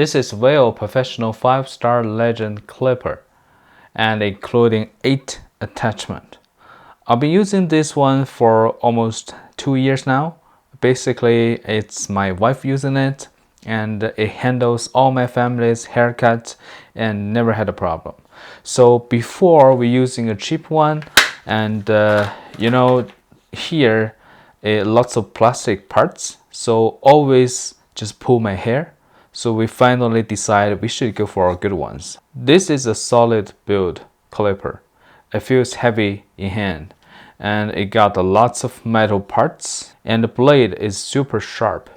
This is Wahl Professional 5-star Legend Clipper and including 8 attachments. I've been using this one for almost 2 years now. Basically, it's my wife using it and it handles all my family's haircuts and never had a problem. So before we're using a cheap one and here lots of plastic parts, so always just pull my hair. So we finally decided we should go for good ones. This is a solid build clipper. It feels heavy in hand and it got lots of metal parts and the blade is super sharp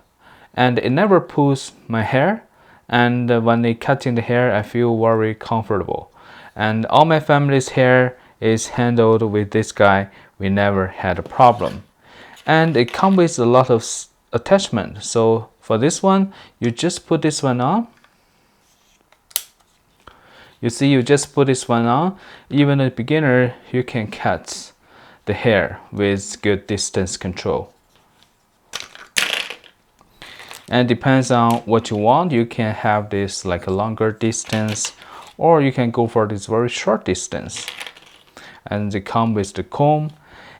and it never pulls my hair, and when I cutting the hair I feel very comfortable, and all my family's hair is handled with this guy. We never had a problem, and it comes with a lot of attachment. So for this one, you just put this one on. You see, you just put this one on. Even a beginner, you can cut the hair with good distance control. And depends on what you want. You can have this like a longer distance, or you can go for this very short distance. And they come with the comb.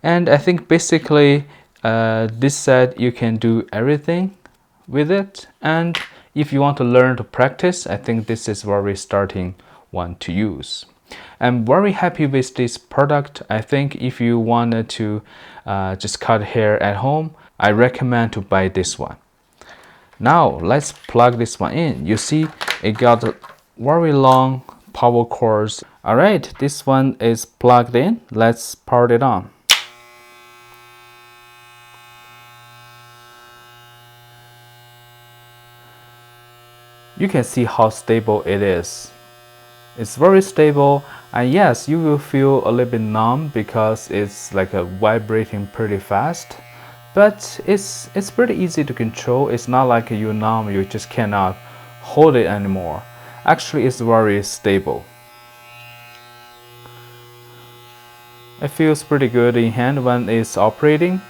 And I think basically this set you can do everything with it. And if you want to learn to practice, I think this is very starting one to use. I'm very happy with this product. I think if you wanted to just cut hair at home, I recommend to buy this one. Now let's plug this one in. You see it got a very long power cords. Alright, this one is plugged in. Let's power it on. You can see how stable it is. It's very stable, and yes, you will feel a little bit numb because it's like a vibrating pretty fast, but it's pretty easy to control. It's not like you numb, you just cannot hold it anymore. Actually, it's very stable. It feels pretty good in hand when it's operating.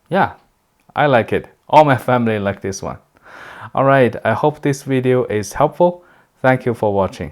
Yeah, I like it. All my family like this one. Alright, I hope this video is helpful. Thank you for watching.